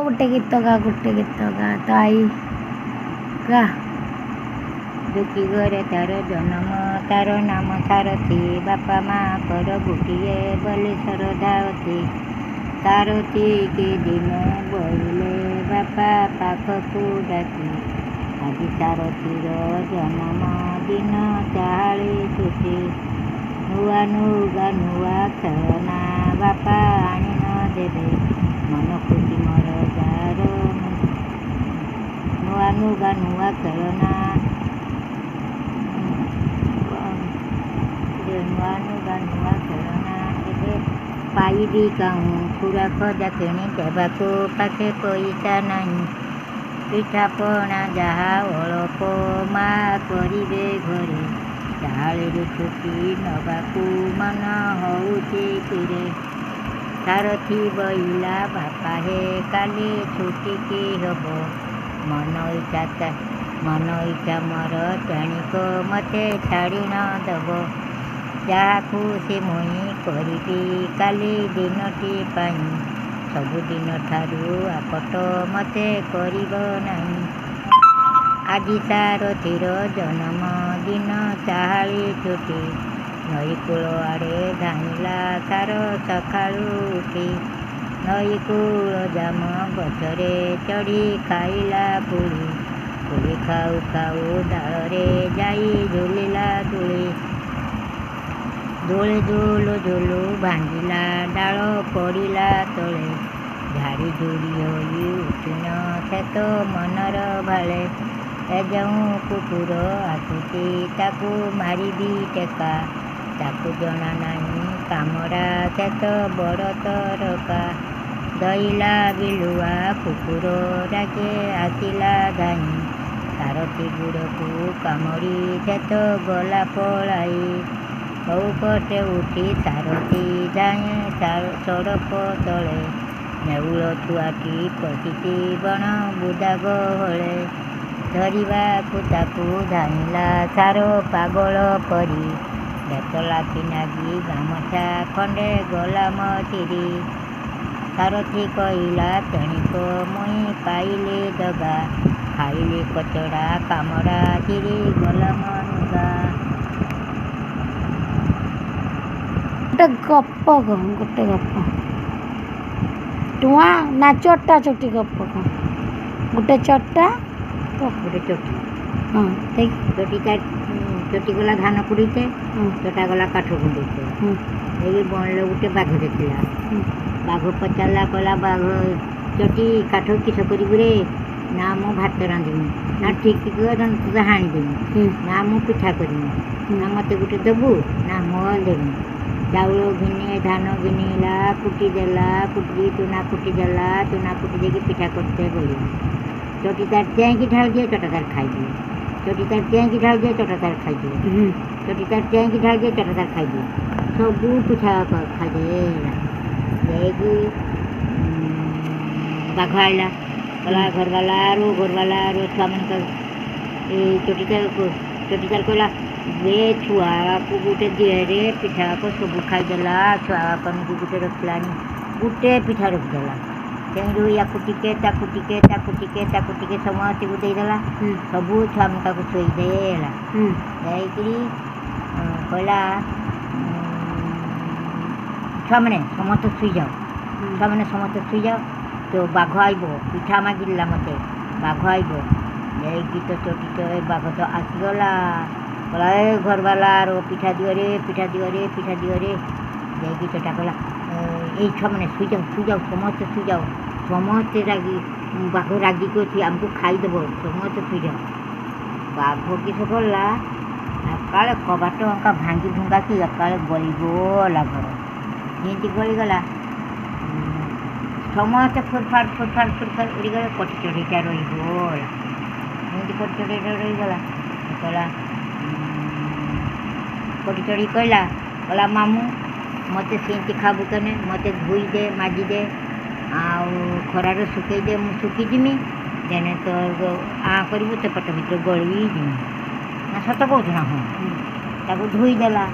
ଗୋଟେ ଗୀତ ଗା ତ ଆଇ ଗା। ଦୁଃଖୀ ଘରେ ତାର ଜନ୍ମ, ତାର ନାମ ସାରଥୀ, ବାପା ମାଆଙ୍କର ଗୋଟିଏ ବୋଲି ଶ୍ରଦ୍ଧା ଅଛି। ସାରଥୀ କି ଦିନେ ବଇଲେ ବାପା ପାଖକୁ ଡାକି, ଆଜି ସାରଥୀର ଜନ୍ମ ଦିନ ଚାହାଳି ଛୁଟି। ନୂଆ ନୁଗା ନୂଆ ଖେଳନା ବାପା ଆଣି ନ ଦେବେ, ମନ ଖୁସି ମୋର ଯାର। ନୂଆ ନୁଗା ନୂଆ ଖେଳନା, ନୂଆ ନୁଗା ନୂଆ ଖେଳନା ଏବେ ପାଇବି କାହୁଁ, ଖୁରାକ ଯା କିଣି ଦେବାକୁ ପାଖେ ପଇସା ନାହିଁ। ପିଠାପଣା ଯାହା ଅଳପ ମା କରିବେ ଘରେ, ଚାହାଳିରୁ ଛୁଟି ନବାକୁ ମନ ହଉଛି କିରେ। ସାରଥୀ ବଇଲା ବାପା ହେ କାଲି ଛୁଟିକି ହବ, ମନ ଇଚ୍ଛା ମୋର ତେଣିକ ମତେ ଛାଡ଼ି ନ ଦବ। ଯାହା ଖୁସି ମୁଇଁ କରିବି କାଲି ଦିନଟି ପାଇଁ, ସବୁଦିନଠାରୁ ଆକଟ ମତେ କରିବ ନାହିଁ। ଆଜି ସାରଥୀର ଜନ୍ମ ଦିନ ଚାହାଳି ଛୁଟି, ନଈକୂଳ ଆଡ଼େ ଧାଇଁଲା ସାର ସକାଳୁ ଉଠି। ନଈକୂଳ ଜାମ ଗଛରେ ଚଢ଼ି ଖାଇଲା ପୁଳି, ପୁଳି ଖାଉ ଖାଉ ଡାଳରେ ଯାଇ ଝୁଲିଲା ଦୋଳି। ଦୋଳି ଝୁଲୁ ଝୁଲୁ ଭାଙ୍ଗିଲା ଡାଳ ପଡ଼ିଲା ତଳେ, ଝାଡ଼ି ଝୁଡ଼ି ହୋଇ ଉଠିନ ସେ ତ ମନର ଭାଳେ। ଏ ଯେଉଁ କୁକୁର ଆସୁଛି ତାକୁ ମାରିବି ଟେକା, ତାକୁ ଜଣା ନାହିଁ କାମରା ସେ ତ ବଡ଼ ତରକା। ଧଇଲା ବିଲୁଆ କୁକୁର ରାଗେ ଆସିଲା ଧାଇଁ, ସାରଥୀ ଗୋଡ଼କୁ କାମୁଡ଼ି ସେ ତ ଗଲା ପଳାଇ। ଚଉପଟେ ଉଠି ସାରଥୀ ଯାଏଁ ସଡ଼କ ତଳେ, ନେଉଳ ଛୁଆଟି ପଶିଛି ବଣ ବୁଦା ଗହଳେ। ଧରିବାକୁ ତାକୁ ଧାଇଁଲା ସାର ପାଗଳ ପରି, ବେତ ଲାଠି ନାଗି ଗାମୁଛା ଖଣ୍ଡେ ଗଲା ମଚିରି। ସାରଥୀ କହିଲା ତେଣିକ ମୁଇଁ ପାଇଲି ଦଗା, ଖାଇଲି କଚଡ଼ା କାମଡ଼ା ଚିରି ଗଲା ମୋ ନୁଗା। ଗୋଟେ ଗପ ଟୁଆ ନା ଚଟା ଚଟି ଗପ କହ। ଗୋଟେ ଚଟା ଗୋଟେ ଚଟି, ହଁ ଚଟି ଗଲା ଧାନ କୁଡ଼ିତେ, ଚଟା ଗଲା କାଠ କୁଣ୍ଡେଇତେ। ଏଇ ବଣିଲେ ଗୋଟେ ବାଘ ଦେଖିଲା। ବାଘ ପଚାରିଲା, କହିଲା ବାଘ ଚଟି କାଠ କିସ କରିବୁ ରେ? ନା ମୁଁ ଭାତ ରାନ୍ଧିବି। ନା ଠିକ୍ ତୋତେ ହାଣିଦେବି। ନା ମୁଁ ପିଠା କରିବି। ନା ମୋତେ ଗୋଟେ ଦେବୁ? ନା ମୁଁ ଦେବି। ଚାଉଳ ଘିନେ ଧାନ ଘିନିଲା, କୁଟି ଦେଲା, କୁଟି ଚୁନା କୁଟି ଦେଲା, ଚୁନା କୁଟି ଦେଇକି ପିଠା କରତେ ବୋଲିଲା। ଚଟି ତାର ଚେଇଁକି ଢାଳି ଦିଏ, ଚଟା ତାର ଖାଇଦିଏ। ଚଟି ତାର ଚେଇଁକି ଢାଳି ଦିଏ, ଚଟା ତାର ଖାଇଦିଏ। ଚଟି ତାର ଚେଇଁକି ଢାଳି ଦିଏ, ଚଟା ତାର ଖାଇଦିଏ। ସବୁ ପିଠା ଖାଇଦିଏ। ଯାଇକି ବାଘ ଆଇଲା, କହିଲା ଘରବାଲା ଛୁଆମାନଙ୍କ ଚଟି ତାର କହିଲା ରେ ଛୁଆକୁ ଗୋଟେ ଦିଏରେ, ପିଠାକୁ ସବୁ ଖାଇଦେଲା, ଛୁଆମାନଙ୍କୁ ଗୋଟେ ରଖିଲାନି, ଗୋଟେ ପିଠା ରଖିଦେଲା। ତେଣୁ ୟାକୁ ଟିକେ ତାକୁ ଟିକେ ତାକୁ ଟିକେ ତାକୁ ଟିକେ ସମସ୍ତଙ୍କୁ ଦେଇଦେଲା। ସବୁ ଛୁଆମାନଙ୍କୁ ଶୋଇ ଦେଲା। ଯାଇକିରି କହିଲା ଛୁଆମାନେ ସମସ୍ତେ ଶୋଇଯାଅ, ଛୁଆମାନେ ସମସ୍ତେ ଶୋଇଯାଅ, ତ ବାଘ ଆଇବ, ପିଠା ମାଗିଲା ମୋତେ, ବାଘ ଆଇବ। ଯାଇକି ତ ଚଟି ବାଘ ତ ଆସିଗଲା, କହିଲା ଏ ଘରବାଲା ପିଠା ଦିଅରେ, ପିଠା ଦିଅରେ, ପିଠା ଦିଅରେ। ଯାଇକି ଚଟା କହିଲା ଏଇ ଛୁଆମାନେ ଶୋଇଯାଅ, ସମସ୍ତେ ଶୋଇଯାଅ, ସମସ୍ତେ ବାଘ ରାଗିକି ଅଛି, ଆମକୁ ଖାଇଦେବ, ସମସ୍ତେ ଶୋଇଯାଅ। ବାଘ କିସ କଲା, ଏକାଳେ କବାଟ ଭାଙ୍ଗି ଭୁଙ୍ଗାକି ଏକାଳେ ଗଳିଗଲା ଘର। ଯେମିତି ଗଳିଗଲା ସମସ୍ତେ ଫୁରଫାଟ ଉଡ଼ିଗଲେ, କଟି ଚଢ଼େଇଟା ରହିଗଲା। ଯେମିତି କଟି ଚଢ଼େଇଟା ରହିଗଲା, କହିଲା କଟି ଚଢ଼େଇ କହିଲା ମାମୁଁ ମୋତେ ସେମିତି ଖାବୁ କେନେ, ମୋତେ ଧୋଇ ଦେ, ମାଜି ଦେ, ଆଉ ଖରାରେ ଶୁଖେଇ ଦେ, ମୁଁ ଶୁଖିଯିମି, ଦେନେ ତ କରିବୁ ତୋ ପେଟ ଭିତରେ ଗଳିଯିମି। ନା ସତ କହୁଛୁ ନା? ହଁ। ତାକୁ ଧୋଇଦେଲା,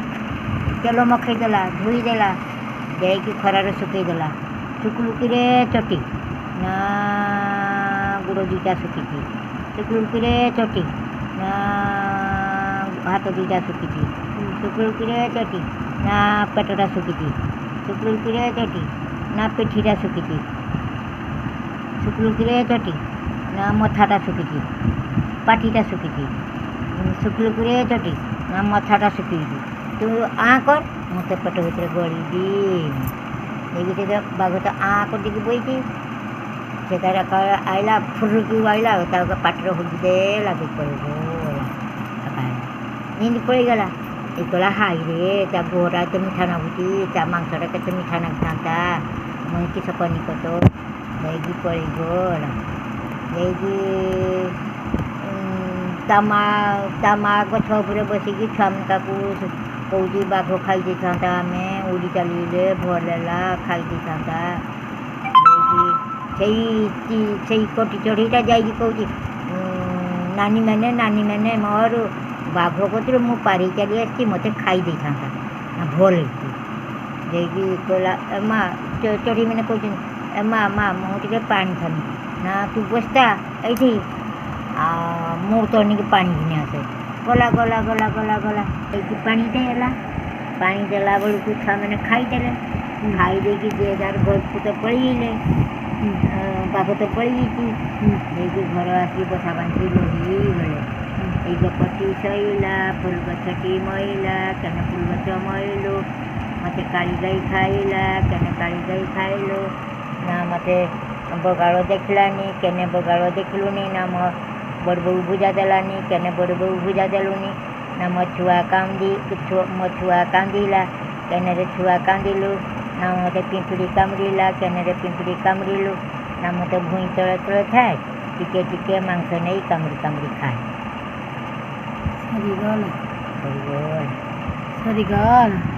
ତେଲ ମଖେଇଦେଲା, ଧୋଇଦେଲା, ଯାଇକି ଖରାରେ ଶୁଖେଇଦେଲା। ଶୁଖିଲୁ କିରେ ଚଟି? ନା ଗୋଡ଼ ଦୁଇଟା ଶୁଖିଛି ଶୁକୁଳୁକିରେ ଚଟି ନା ହାତ ଦୁଇଟା ଶୁଖିଛି ଶୁକୁଳୁକିରେ ଚଟି ନା ପେଟଟା ଶୁଖିଛି ଶୁକୁଳୁକିରେ ଚଟି ନା ପିଠିଟା ଶୁଖିଛି ଶୁକୁଳୁକିରେ ଚଟି ନା ମଥାଟା ଶୁଖିଛି ପାଟିଟା ଶୁଖିଛି ଶୁକୁଳୁକିରେ ଚଟି ନା ମଥାଟା ଶୁଖିଛି ତୁ ଆଁ କର ମୁଁ ତ ପେଟ ଭିତରେ ଗଳିବି ଦେଇକି ସେ ବାଘ ତ ଆଁ କରିକି ବଇଛି ସେ ତାର ଆଇଲା ଫୁରୁକି ଆଇଲା ତା ପାଟିରେ ହୁଜି ଦେଲା ପଳେଇଗଲା ଯେମିତି ପଳେଇଗଲା ଏ କହିଲା ହାଇରେ ତା ଗୋଟା ଏତେ ମିଠା ନାଗୁଛି ତା ମାଂସଟା କେତେ ମିଠା ନାଗିଥାନ୍ତା ମୁଁ କିସ କନି କତ ଦେଇକି ପଳେଇଗଲା ଦେଇକି ତା ମା ଗଛ ଉପରେ ବସିକି ଛୁଆମାନଙ୍କୁ କହୁଛି ବାଘ ଖାଇ ଦେଇଥାନ୍ତା ଆମେ ଉଡ଼ି ଚାଲିଲେ ଭଲ ହେଲା ଖାଇ ଦେଇଥାନ୍ତା ଦେଇକି ସେଇ କଟି ଚଢ଼େଇଟା ଯାଇକି କହୁଛି ନାନୀମାନେ ମୋର ବାଘ କତିରୁ ମୁଁ ପାରି ଚାଲି ଆସିଛି ମୋତେ ଖାଇ ଦେଇଥାନ୍ତା ନା ଭଲ ହେଇଛି ଦେଇକି କହିଲା ଏ ମା ଚଢ଼େଇମାନେ କହୁଛନ୍ତି ଏ ମା ମୁଁ ଟିକେ ପାଣି ଖାନି ନା ତୁ ବସ୍ତା ଏଇଠି ମୁଁ ତନିକି ପାଣି ଘିନି ଆସେ ଗଲା ଏଇଠି ପାଣିଟେ ହେଲା ପାଣି ଦେଲା ବେଳକୁ ଛୁଆମାନେ ଖାଇଦେଲେ ଖାଇ ଦେଇକି ଯିଏ ଯାର ଘରକୁ ତ ପଳେଇଲେ ବାଘ ତ ପଳେଇଛି ଦେଇକି ଘର ଆସିକି ବସା ବାନ୍ଧି ରହିଗଲେ ଏଇ ଗପଟି ସଇଲା ଫୁଲ ଗଛଟି ମଇଲା କେନେ ଫୁଲ ଗଛ ମଇଲୁ ମୋତେ କାଳି ଗାଈ ଖାଇଲା କେନେ କାଳି ଗାଈ ଖାଇଲୁ ନା ମୋତେ ବଗାଳ ଦେଖିଲାନି କେନେ ବଗାଳ ଦେଖିଲୁନି ନା ମୋ ବଡ଼ ବୋଉ ଭୁଜା ଦେଲାନି କେନେ ବଡ଼ ବୋଉ ଭୁଜା ଦେଲୁନି ନା ମୋ ଛୁଆ କାନ୍ଦିଲା କେନେରେ ଛୁଆ କାନ୍ଦିଲୁ ନା ମୋତେ ପିମ୍ପୁଡ଼ି କାମୁଡ଼ିଲା କେନେରେ ପିମ୍ପୁଡ଼ି କାମୁଡ଼ିଲୁ ନା ମୋତେ ଭୁଇଁ ତଳେ ଥାଏ ଟିକେ ମାଂସ ନେଇ କାମୁଡ଼ି ଖାଏ ସରିଗଲା